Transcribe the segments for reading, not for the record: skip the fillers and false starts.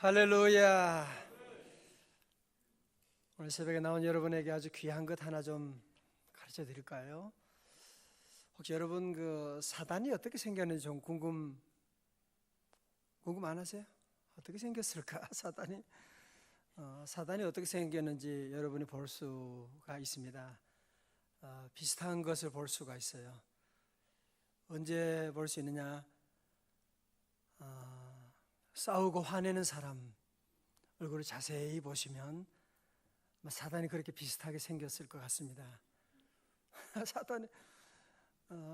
할렐루야. 오늘 새벽에 나온 여러분에게 아주 귀한 것 하나 좀 가르쳐 드릴까요? 혹시 여러분 그 사단이 어떻게 생겼는지 좀 궁금 안 하세요? 어떻게 생겼을까? 사단이 어떻게 생겼는지 여러분이 볼 수가 있습니다. 비슷한 것을 볼 수가 있어요. 언제 볼 수 있느냐? 싸우고 화내는 사람 얼굴을 자세히 보시면 사단이 그렇게 비슷하게 생겼을 것 같습니다.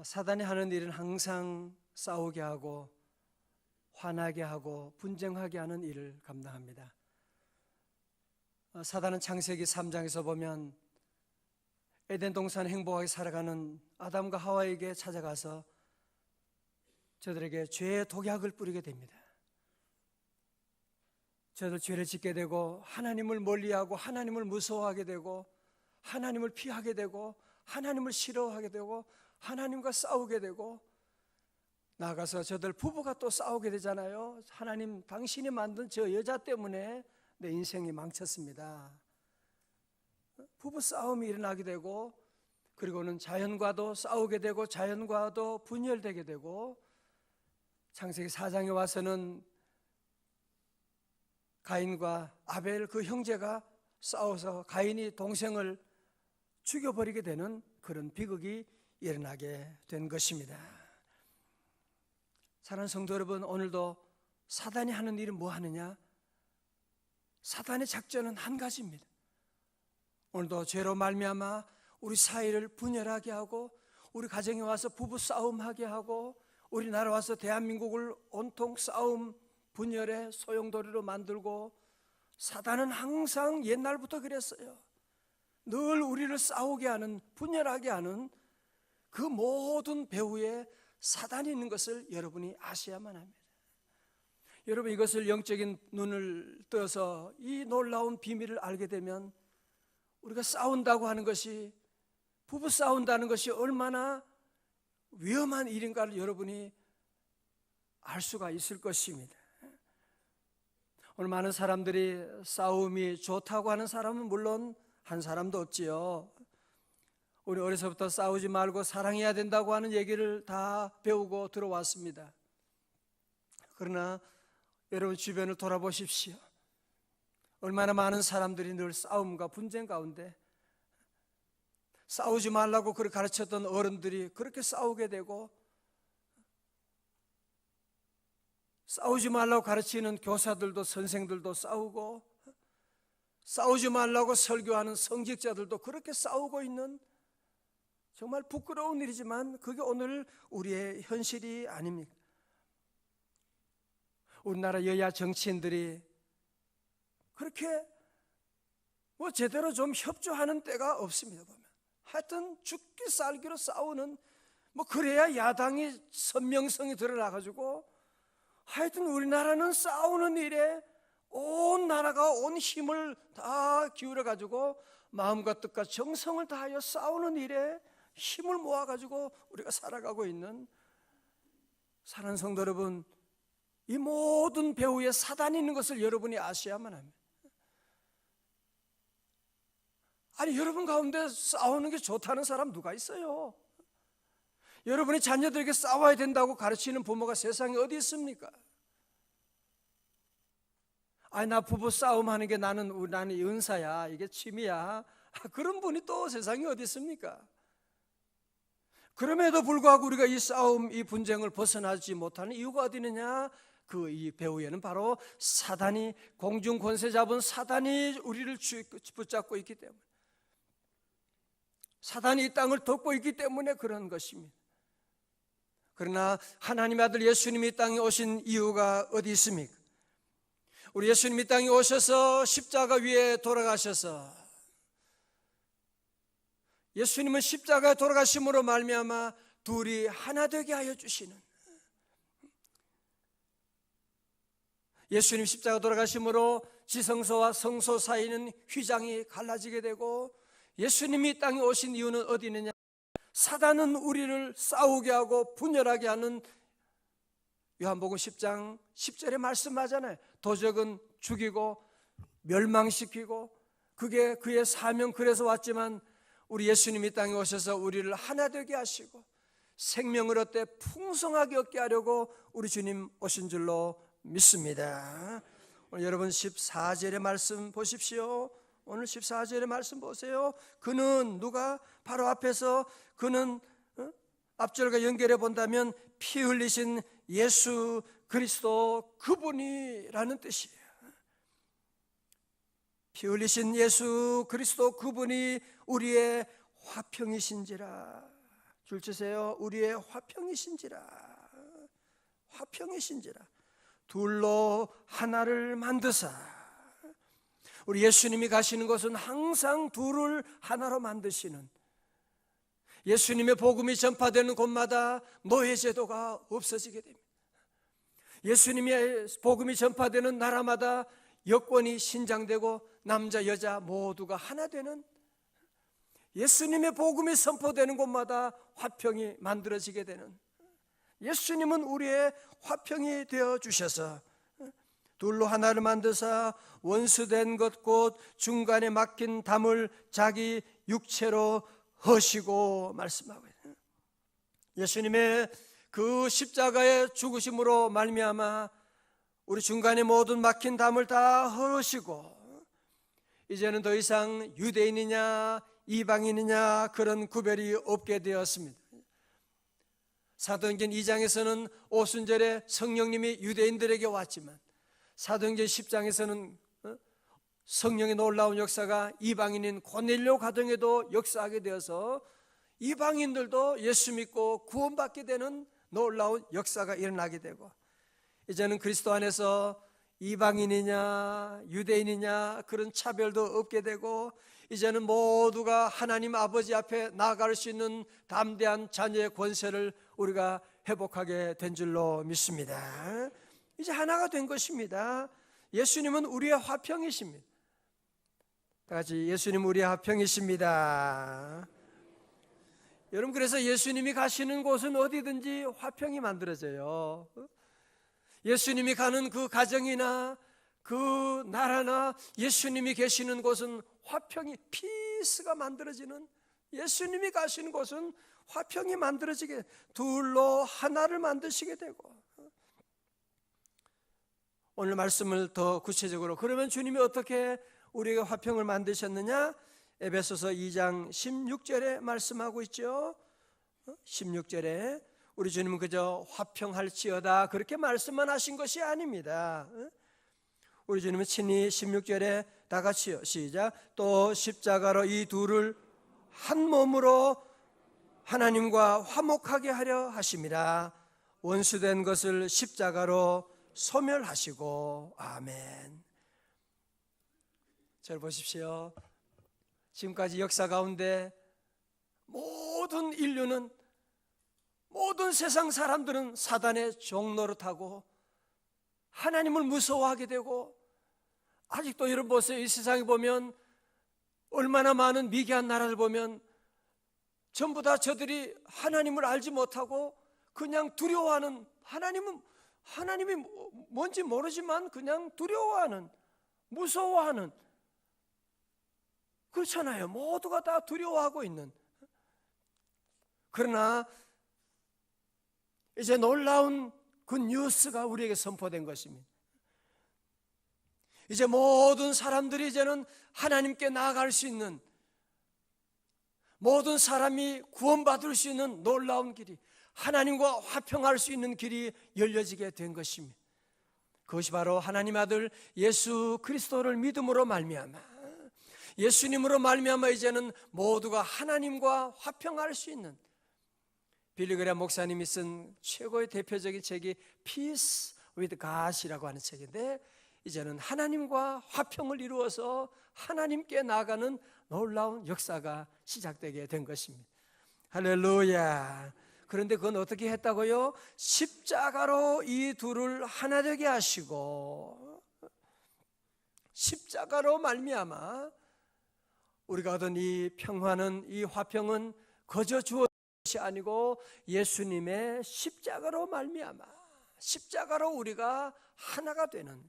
사단이 하는 일은 항상 싸우게 하고 화나게 하고 분쟁하게 하는 일을 감당합니다. 사단은 창세기 3장에서 보면 에덴 동산 행복하게 살아가는 아담과 하와에게 찾아가서 저들에게 죄의 독약을 뿌리게 됩니다. 저들 죄를 짓게 되고 하나님을 멀리하고 하나님을 무서워하게 되고 하나님을 피하게 되고 하나님을 싫어하게 되고 하나님과 싸우게 되고 나아가서 저들 부부가 또 싸우게 되잖아요. 하나님 당신이 만든 저 여자 때문에 내 인생이 망쳤습니다. 부부 싸움이 일어나게 되고 그리고는 자연과도 싸우게 되고 자연과도 분열되게 되고 창세기 4장에 와서는 가인과 아벨 그 형제가 싸워서 가인이 동생을 죽여버리게 되는 그런 비극이 일어나게 된 것입니다. 사랑하는 성도 여러분, 오늘도 사단이 하는 일은 뭐 하느냐? 사단의 작전은 한 가지입니다. 오늘도 죄로 말미암아 우리 사이를 분열하게 하고 우리 가정에 와서 부부 싸움하게 하고 우리나라 와서 대한민국을 온통 싸움 분열의 소용돌이로 만들고 사단은 항상 옛날부터 그랬어요. 늘 우리를 싸우게 하는 분열하게 하는 그 모든 배후에 사단이 있는 것을 여러분이 아셔야만 합니다. 여러분 이것을 영적인 눈을 떠서 이 놀라운 비밀을 알게 되면 우리가 싸운다고 하는 것이 부부 싸운다는 것이 얼마나 위험한 일인가를 여러분이 알 수가 있을 것입니다. 오늘 많은 사람들이 싸움이 좋다고 하는 사람은 물론 한 사람도 없지요. 우리 어려서부터 싸우지 말고 사랑해야 된다고 하는 얘기를 다 배우고 들어왔습니다. 그러나 여러분 주변을 돌아보십시오. 얼마나 많은 사람들이 늘 싸움과 분쟁 가운데 싸우지 말라고 그렇게 가르쳤던 어른들이 그렇게 싸우게 되고 싸우지 말라고 가르치는 교사들도 선생들도 싸우고 싸우지 말라고 설교하는 성직자들도 그렇게 싸우고 있는 정말 부끄러운 일이지만 그게 오늘 우리의 현실이 아닙니까? 우리나라 여야 정치인들이 그렇게 제대로 좀 협조하는 때가 없습니다. 보면 하여튼 죽기 살기로 싸우는 그래야 야당이 선명성이 드러나가지고 하여튼 우리나라는 싸우는 일에 온 나라가 온 힘을 다 기울여가지고 마음과 뜻과 정성을 다하여 싸우는 일에 힘을 모아가지고 우리가 살아가고 있는 사랑하는 성도 여러분, 이 모든 배후에 사단이 있는 것을 여러분이 아셔야만 합니다. 아니 여러분 가운데 싸우는 게 좋다는 사람 누가 있어요? 여러분이 자녀들에게 싸워야 된다고 가르치는 부모가 세상에 어디 있습니까? 아니 나 부부 싸움하는 게 나는 은사야, 이게 취미야, 그런 분이 또 세상에 어디 있습니까? 그럼에도 불구하고 우리가 이 싸움, 이 분쟁을 벗어나지 못하는 이유가 어디 있느냐? 이 배후에는 바로 사단이, 공중 권세 잡은 사단이 우리를 붙잡고 있기 때문에, 사단이 이 땅을 덮고 있기 때문에 그런 것입니다. 그러나 하나님의 아들 예수님이 이 땅에 오신 이유가 어디 있습니까? 우리 예수님이 이 땅에 오셔서 십자가 위에 돌아가셔서 예수님은 십자가에 돌아가심으로 말미암아 둘이 하나 되게 하여 주시는, 예수님 십자가 돌아가심으로 지성소와 성소 사이는 휘장이 갈라지게 되고 예수님이 이 땅에 오신 이유는 어디 있느냐? 사단은 우리를 싸우게 하고 분열하게 하는 요한복음 10장 10절에 말씀하잖아요. 도적은 죽이고 멸망시키고 그게 그의 사명, 그래서 왔지만 우리 예수님이 땅에 오셔서 우리를 하나 되게 하시고 생명을 얻되 풍성하게 얻게 하려고 우리 주님 오신 줄로 믿습니다. 오늘 여러분 14절의 말씀 보십시오. 오늘 14절의 말씀 보세요. 그는 누가 바로 앞에서 그는 앞절과 연결해 본다면 피 흘리신 예수 그리스도 그분이라는 뜻이에요. 피 흘리신 예수 그리스도 그분이 우리의 화평이신지라. 줄 주세요. 우리의 화평이신지라. 화평이신지라. 둘로 하나를 만드사. 우리 예수님이 가시는 곳은 항상 둘을 하나로 만드시는, 예수님의 복음이 전파되는 곳마다 노예제도가 없어지게 됩니다. 예수님의 복음이 전파되는 나라마다 여권이 신장되고 남자 여자 모두가 하나 되는, 예수님의 복음이 선포되는 곳마다 화평이 만들어지게 되는, 예수님은 우리의 화평이 되어 주셔서 둘로 하나를 만드사 원수된 것 곧 중간에 막힌 담을 자기 육체로 허시고 말씀하고 있어요. 예수님의 그 십자가의 죽으심으로 말미암아 우리 중간에 모든 막힌 담을 다 허시고 이제는 더 이상 유대인이냐 이방인이냐 그런 구별이 없게 되었습니다. 사도행전 2장에서는 오순절에 성령님이 유대인들에게 왔지만 사도행전 10장에서는 성령의 놀라운 역사가 이방인인 고넬료 가정에도 역사하게 되어서 이방인들도 예수 믿고 구원받게 되는 놀라운 역사가 일어나게 되고, 이제는 그리스도 안에서 이방인이냐 유대인이냐 그런 차별도 없게 되고, 이제는 모두가 하나님 아버지 앞에 나아갈 수 있는 담대한 자녀의 권세를 우리가 회복하게 된 줄로 믿습니다. 이제 하나가 된 것입니다. 예수님은 우리의 화평이십니다. 다 같이 예수님 우리의 화평이십니다. 여러분, 그래서 예수님이 가시는 곳은 어디든지 화평이 만들어져요. 예수님이 가는 그 가정이나 그 나라나 예수님이 계시는 곳은 화평이, 피스가 만들어지는, 예수님이 가시는 곳은 화평이 만들어지게, 둘로 하나를 만드시게 되고. 오늘 말씀을 더 구체적으로, 그러면 주님이 어떻게 우리에게 화평을 만드셨느냐? 에베소서 2장 16절에 말씀하고 있죠. 16절에 우리 주님은 그저 화평할지어다 그렇게 말씀만 하신 것이 아닙니다. 우리 주님은 친히 16절에 다 같이요, 시작. 또 십자가로 이 둘을 한 몸으로 하나님과 화목하게 하려 하심이라. 원수된 것을 십자가로 소멸하시고. 아멘. 잘 보십시오. 지금까지 역사 가운데 모든 인류는, 모든 세상 사람들은 사단의 종노릇하고 하나님을 무서워하게 되고, 아직도 여러분 보세요. 이 세상에 보면 얼마나 많은 미개한 나라를 보면 전부 다 저들이 하나님을 알지 못하고 그냥 두려워하는, 하나님이 뭔지 모르지만 그냥 두려워하는, 무서워하는, 그렇잖아요. 모두가 다 두려워하고 있는. 그러나 이제 놀라운 그 뉴스가 우리에게 선포된 것입니다. 이제 모든 사람들이 이제는 하나님께 나아갈 수 있는, 모든 사람이 구원받을 수 있는 놀라운 길이, 하나님과 화평할 수 있는 길이 열려지게 된 것입니다. 그것이 바로 하나님 아들 예수 그리스도를 믿음으로 말미암아, 예수님으로 말미암아 이제는 모두가 하나님과 화평할 수 있는, 빌리그레암 목사님이 쓴 최고의 대표적인 책이 Peace with God이라고 하는 책인데, 이제는 하나님과 화평을 이루어서 하나님께 나아가는 놀라운 역사가 시작되게 된 것입니다. 할렐루야. 그런데 그건 어떻게 했다고요? 십자가로 이 둘을 하나 되게 하시고, 십자가로 말미암아 우리가 얻은 이 평화는, 이 화평은 거저 주어진 것이 아니고 예수님의 십자가로 말미암아, 십자가로 우리가 하나가 되는,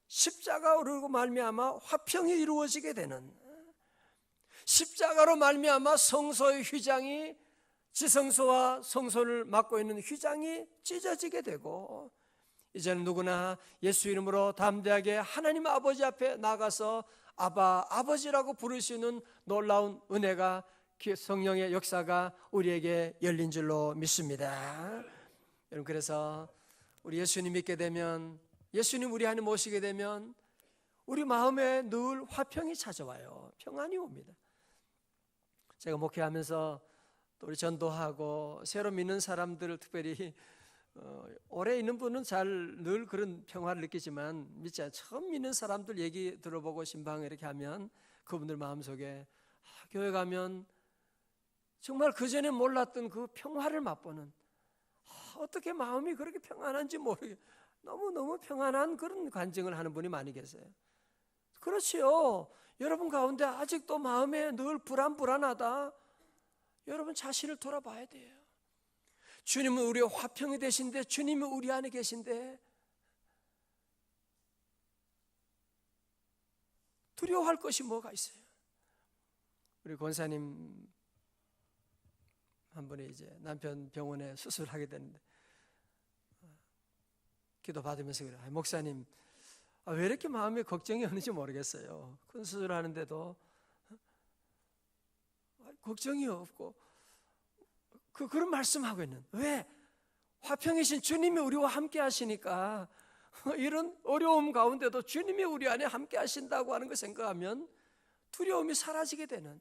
십자가로 말미암아 화평이 이루어지게 되는, 십자가로 말미암아 성소의 휘장이, 지성소와 성소를 맡고 있는 휘장이 찢어지게 되고, 이제는 누구나 예수 이름으로 담대하게 하나님 아버지 앞에 나가서 아바, 아버지라고 부를 수 있는 놀라운 은혜가, 성령의 역사가 우리에게 열린 줄로 믿습니다. 여러분, 그래서 우리 예수님 믿게 되면, 예수님 우리 안에 모시게 되면 우리 마음에 늘 화평이 찾아와요. 평안이 옵니다. 제가 목회하면서 또 우리 전도하고 새로 믿는 사람들을 특별히 오래 있는 분은 늘 그런 평화를 느끼지만, 믿지 않아요. 처음 믿는 사람들 얘기 들어보고 신방 이렇게 하면 그분들 마음속에 교회 가면 정말 그전에 몰랐던 그 평화를 맛보는, 어떻게 마음이 그렇게 평안한지 모르게 너무너무 평안한 그런 간증을 하는 분이 많이 계세요. 그렇지요. 여러분 가운데 아직도 마음에 늘 불안하다, 여러분 자신을 돌아봐야 돼요. 주님은 우리의 화평이 되신데, 주님이 우리 안에 계신데 두려워할 것이 뭐가 있어요? 우리 권사님 한 분이 이제 남편 병원에 수술하게 되는데 기도 받으면서 그래요. 목사님, 왜 이렇게 마음에 걱정이 없는지 모르겠어요. 큰 수술하는데도 걱정이 없고, 그런 말씀하고 있는, 왜? 화평이신 주님이 우리와 함께 하시니까 이런 어려움 가운데도 주님이 우리 안에 함께 하신다고 하는 걸 생각하면 두려움이 사라지게 되는,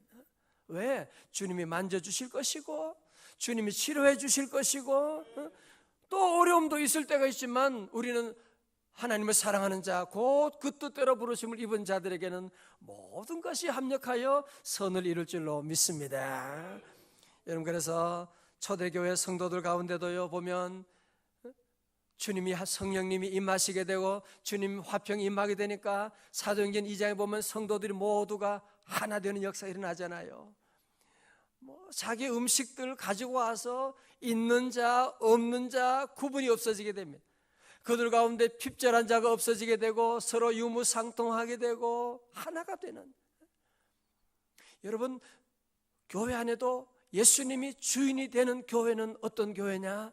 왜? 주님이 만져주실 것이고, 주님이 치료해 주실 것이고, 또 어려움도 있을 때가 있지만 우리는 하나님을 사랑하는 자, 곧 그 뜻대로 부르심을 입은 자들에게는 모든 것이 합력하여 선을 이룰 줄로 믿습니다. 여러분, 그래서 초대교회 성도들 가운데도요, 보면 주님이, 성령님이 임하시게 되고 주님 화평이 임하게 되니까 사도행전 2장에 보면 성도들이 모두가 하나 되는 역사가 일어나잖아요. 자기 음식들 가지고 와서 있는 자 없는 자 구분이 없어지게 됩니다. 그들 가운데 핍절한 자가 없어지게 되고 서로 유무상통하게 되고 하나가 되는, 여러분, 교회 안에도 예수님이 주인이 되는 교회는 어떤 교회냐?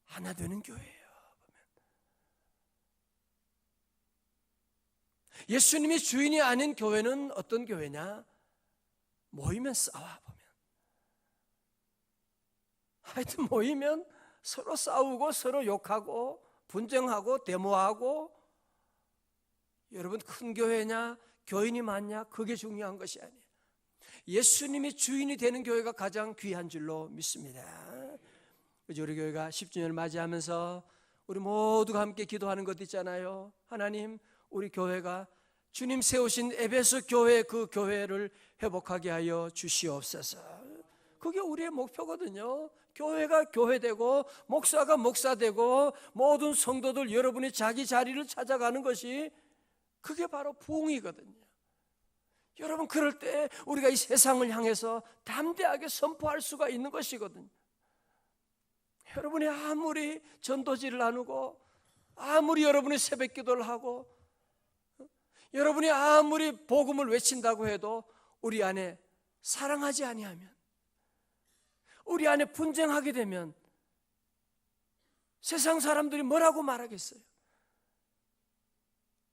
하나 되는 교회예요. 예수님이 주인이 아닌 교회는 어떤 교회냐? 모이면 싸워보면, 하여튼 모이면 서로 싸우고 서로 욕하고 분쟁하고 데모하고, 여러분, 큰 교회냐 교인이 많냐 그게 중요한 것이 아니에요. 예수님이 주인이 되는 교회가 가장 귀한 줄로 믿습니다. 우리 교회가 10주년을 맞이하면서 우리 모두가 함께 기도하는 것 있잖아요. 하나님, 우리 교회가 주님 세우신 에베소 교회, 그 교회를 회복하게 하여 주시옵소서. 그게 우리의 목표거든요. 교회가 교회되고 목사가 목사되고 모든 성도들 여러분이 자기 자리를 찾아가는 것이, 그게 바로 부흥이거든요. 여러분, 그럴 때 우리가 이 세상을 향해서 담대하게 선포할 수가 있는 것이거든요. 여러분이 아무리 전도지를 나누고, 아무리 여러분이 새벽 기도를 하고, 여러분이 아무리 복음을 외친다고 해도 우리 안에 사랑하지 아니하면, 우리 안에 분쟁하게 되면 세상 사람들이 뭐라고 말하겠어요?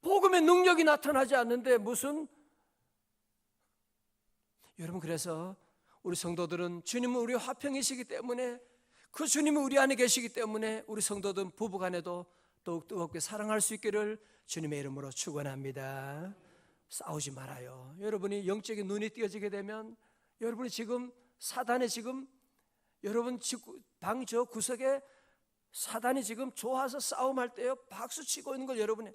복음의 능력이 나타나지 않는데 무슨, 여러분, 그래서 우리 성도들은 주님은 우리 화평이시기 때문에, 그 주님이 우리 안에 계시기 때문에 우리 성도들은 부부간에도 더욱 뜨겁게 사랑할 수 있기를 주님의 이름으로 축원합니다. 싸우지 말아요. 여러분이 영적인 눈이 띄어지게 되면, 여러분이 지금 사단이 지금 여러분 방 저 구석에 사단이 지금 좋아서 싸움할 때요, 박수 치고 있는 걸 여러분이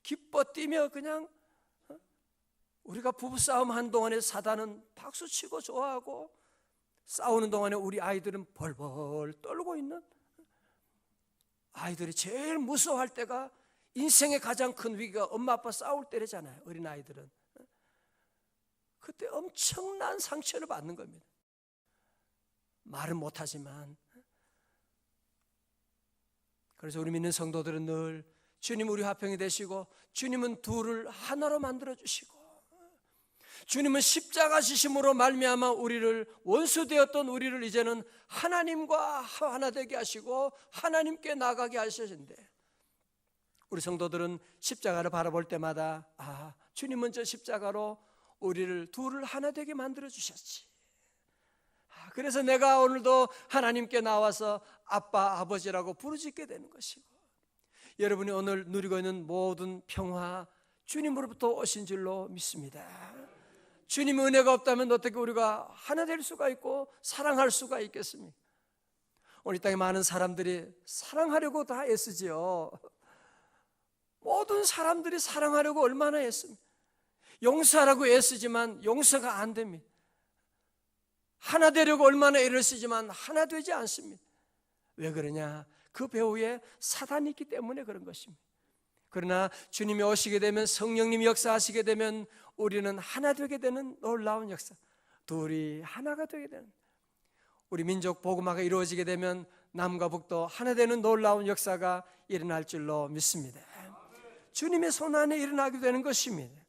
기뻐 뛰며, 그냥 우리가 부부싸움 한 동안에 사단은 박수 치고 좋아하고, 싸우는 동안에 우리 아이들은 벌벌 떨고 있는, 아이들이 제일 무서워할 때가 인생의 가장 큰 위기가 엄마 아빠 싸울 때잖아요. 어린 아이들은 그때 엄청난 상처를 받는 겁니다. 말은 못하지만 그래서 우리 믿는 성도들은 늘 주님 우리 화평이 되시고, 주님은 둘을 하나로 만들어 주시고, 주님은 십자가 지심으로 말미암아 우리를, 원수 되었던 우리를 이제는 하나님과 하나 되게 하시고 하나님께 나가게 하시는데, 우리 성도들은 십자가를 바라볼 때마다 주님은 저 십자가로 우리를 둘을 하나 되게 만들어 주셨지. 그래서 내가 오늘도 하나님께 나와서 아빠, 아버지라고 부르짖게 되는 것이고, 여러분이 오늘 누리고 있는 모든 평화 주님으로부터 오신 줄로 믿습니다. 주님의 은혜가 없다면 어떻게 우리가 하나 될 수가 있고 사랑할 수가 있겠습니까? 오늘 이 땅에 많은 사람들이 사랑하려고 다 애쓰지요. 모든 사람들이 사랑하려고 얼마나 애씁니까? 용서하라고 애쓰지만 용서가 안 됩니다. 하나 되려고 얼마나 애를 쓰지만 하나 되지 않습니다. 왜 그러냐? 그 배후에 사단이 있기 때문에 그런 것입니다. 그러나 주님이 오시게 되면, 성령님이 역사하시게 되면 우리는 하나 되게 되는 놀라운 역사, 둘이 하나가 되게 되는, 우리 민족 복음화가 이루어지게 되면 남과 북도 하나 되는 놀라운 역사가 일어날 줄로 믿습니다. 주님의 손안에 일어나게 되는 것입니다.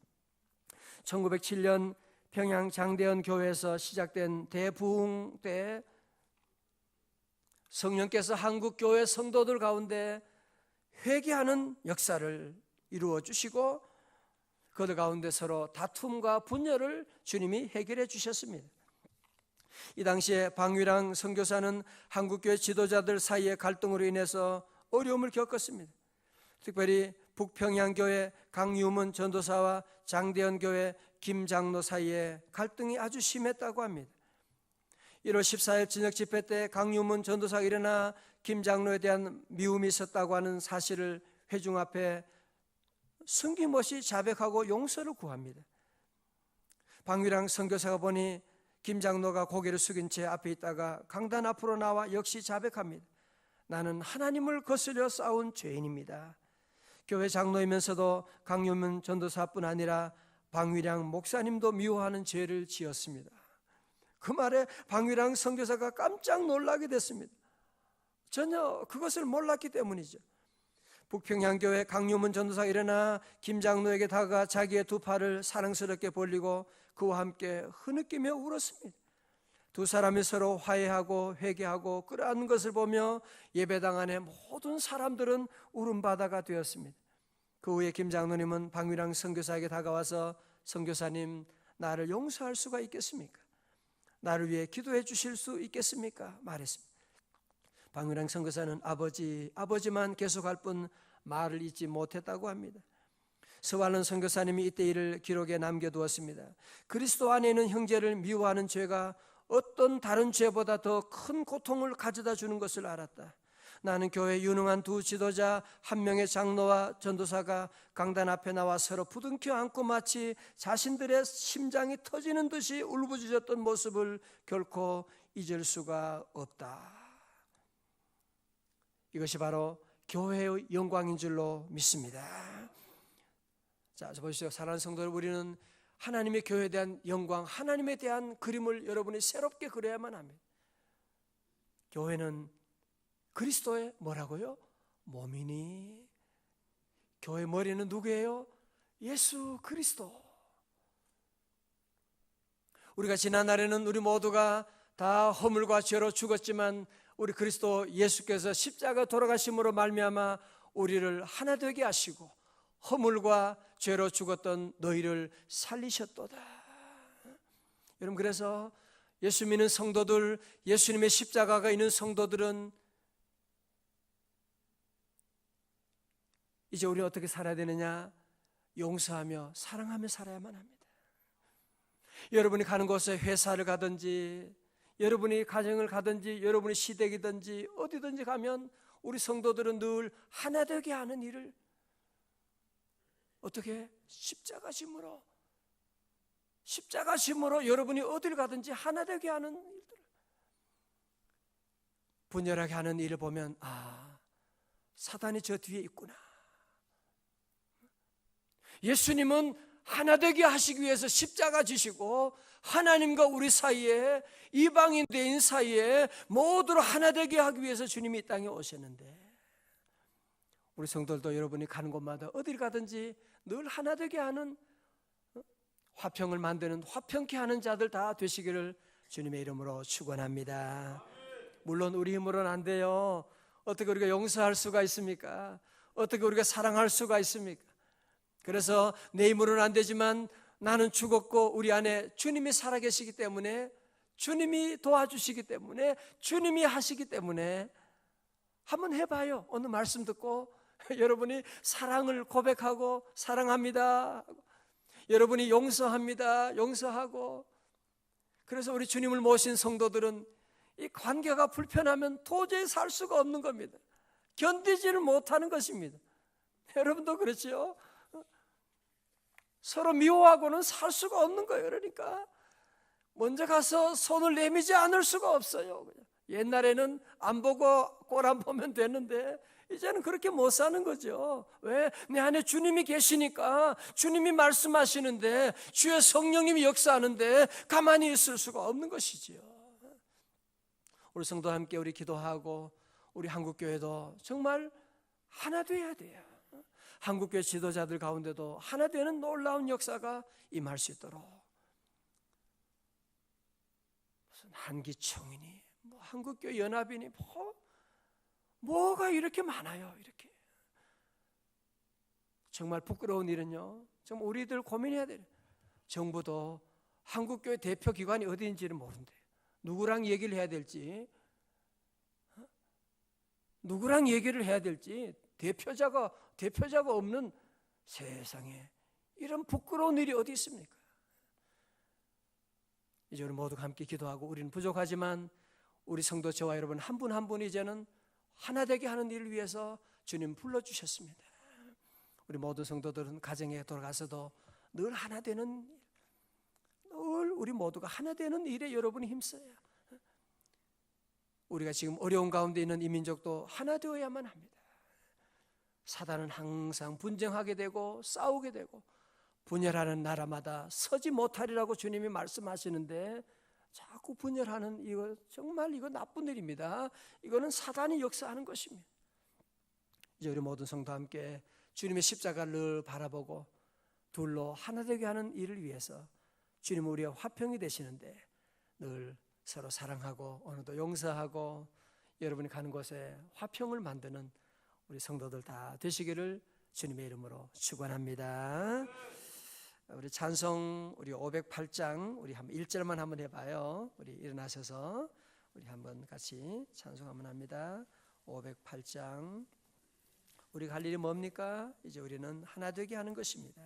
1907년 평양 장대현 교회에서 시작된 대부흥 때 성령께서 한국 교회 성도들 가운데 회개하는 역사를 이루어 주시고, 그들 가운데 서로 다툼과 분열을 주님이 해결해 주셨습니다. 이 당시에 방위랑 선교사는 한국교회 지도자들 사이의 갈등으로 인해서 어려움을 겪었습니다. 특별히 북평양교회 강유문 전도사와 장대현교회 김 장로 사이에 갈등이 아주 심했다고 합니다. 1월 14일 저녁 집회 때 강유문 전도사가 일어나 김 장로에 대한 미움이 있었다고 하는 사실을 회중 앞에 숨김없이 자백하고 용서를 구합니다. 방위랑 선교사가 보니 김 장로가 고개를 숙인 채 앞에 있다가 강단 앞으로 나와 역시 자백합니다. 나는 하나님을 거스려 싸운 죄인입니다. 교회 장로이면서도 강유문 전도사뿐 아니라 방위랑 목사님도 미워하는 죄를 지었습니다. 그 말에 방위랑 선교사가 깜짝 놀라게 됐습니다. 전혀 그것을 몰랐기 때문이죠. 북평양교회 강유문 전도사가 일어나 김 장로에게 다가가 자기의 두 팔을 사랑스럽게 벌리고 그와 함께 흐느끼며 울었습니다. 두 사람이 서로 화해하고 회개하고 끌어안는 것을 보며 예배당 안에 모든 사람들은 울음바다가 되었습니다. 그 후에 김 장로님은 방위랑 선교사에게 다가와서, 선교사님, 나를 용서할 수가 있겠습니까? 나를 위해 기도해 주실 수 있겠습니까? 말했습니다. 방위랑 선교사는 아버지만 계속할 뿐 말을 잊지 못했다고 합니다. 서완론 선교사님이 이때 이를 기록에 남겨두었습니다. 그리스도 안에 있는 형제를 미워하는 죄가 어떤 다른 죄보다 더 큰 고통을 가져다 주는 것을 알았다. 나는 교회 유능한 두 지도자, 한 명의 장로와 전도사가 강단 앞에 나와 서로 부둥켜 안고 마치 자신들의 심장이 터지는 듯이 울부짖었던 모습을 결코 잊을 수가 없다. 이것이 바로 교회의 영광인 줄로 믿습니다. 자, 보시죠. 사랑하는 성도들, 우리는 하나님의 교회에 대한 영광, 하나님에 대한 그림을 여러분이 새롭게 그려야만 합니다. 교회는 그리스도의 뭐라고요? 몸이니. 교회 머리는 누구예요? 예수 그리스도. 우리가 지난날에는 우리 모두가 다 허물과 죄로 죽었지만 우리 그리스도 예수께서 십자가 돌아가심으로 말미암아 우리를 하나 되게 하시고 허물과 죄로 죽었던 너희를 살리셨도다. 여러분, 그래서 예수 믿는 성도들, 예수님의 십자가가 있는 성도들은 이제 우리 어떻게 살아야 되느냐? 용서하며 사랑하며 살아야만 합니다. 여러분이 가는 곳에 회사를 가든지, 여러분이 가정을 가든지, 여러분이 시댁이든지 어디든지 가면 우리 성도들은 늘 하나 되게 하는 일을 어떻게? 십자가심으로 여러분이 어딜 가든지 하나 되게 하는 일들, 분열하게 하는 일을 보면 사단이 저 뒤에 있구나. 예수님은 하나 되게 하시기 위해서 십자가 지시고 하나님과 우리 사이에, 이방인대인 사이에 모두를 하나 되게 하기 위해서 주님이 이 땅에 오셨는데, 우리 성도들도 여러분이 가는 곳마다 어딜 가든지 늘 하나 되게 하는, 화평을 만드는, 화평케 하는 자들 다 되시기를 주님의 이름으로 축원합니다. 물론 우리 힘으로는 안 돼요. 어떻게 우리가 용서할 수가 있습니까? 어떻게 우리가 사랑할 수가 있습니까? 그래서 내 힘으로는 안 되지만 나는 죽었고 우리 안에 주님이 살아계시기 때문에, 주님이 도와주시기 때문에, 주님이 하시기 때문에 한번 해봐요. 오늘 말씀 듣고 여러분이 사랑을 고백하고 사랑합니다, 여러분이 용서합니다, 용서하고. 그래서 우리 주님을 모신 성도들은 이 관계가 불편하면 도저히 살 수가 없는 겁니다. 견디지를 못하는 것입니다. 여러분도 그렇지요? 서로 미워하고는 살 수가 없는 거예요. 그러니까 먼저 가서 손을 내미지 않을 수가 없어요. 옛날에는 안 보고 꼴 안 보면 됐는데 이제는 그렇게 못 사는 거죠. 왜? 내 안에 주님이 계시니까, 주님이 말씀하시는데, 주의 성령님이 역사하는데 가만히 있을 수가 없는 것이지요. 우리 성도 함께 우리 기도하고, 우리 한국교회도 정말 하나 돼야 돼요. 한국교회 지도자들 가운데도 하나 되는 놀라운 역사가 임할 수 있도록, 무슨 한기총이니 뭐 한국교회 연합이니 뭐가 이렇게 많아요. 이렇게 정말 부끄러운 일은요, 정말 우리들 고민해야 돼요. 정부도 한국교회 대표기관이 어디인지는 모른대. 누구랑 얘기를 해야 될지, 누구랑 얘기를 해야 될지 대표자가 없는 세상에 이런 부끄러운 일이 어디 있습니까? 이제 우리 모두가 함께 기도하고, 우리는 부족하지만 우리 성도 저와 여러분 한 분 한 분이 이제는 하나 되게 하는 일을 위해서 주님 불러주셨습니다. 우리 모든 성도들은 가정에 돌아가서도 늘 하나 되는 일, 늘 우리 모두가 하나 되는 일에 여러분이 힘써야, 우리가 지금 어려운 가운데 있는 이 민족도 하나 되어야만 합니다. 사단은 항상 분쟁하게 되고 싸우게 되고 분열하는 나라마다 서지 못하리라고 주님이 말씀하시는데, 자꾸 분열하는 이거 정말 이거 나쁜 일입니다. 이거는 사단이 역사하는 것입니다. 이제 우리 모든 성도 함께 주님의 십자가를 늘 바라보고 둘로 하나 되게 하는 일을 위해서 주님은 우리의 화평이 되시는데 늘 서로 사랑하고 오늘도 용서하고 여러분이 가는 곳에 화평을 만드는 우리 성도들 다 되시기를 주님의 이름으로 축원합니다. 우리 찬송 우리 508장 우리 한번 1절만 한번 해봐요. 우리 일어나셔서 우리 한번 같이 찬송 한번 합니다. 508장. 우리가 할 일이 뭡니까? 이제 우리는 하나 되게 하는 것입니다.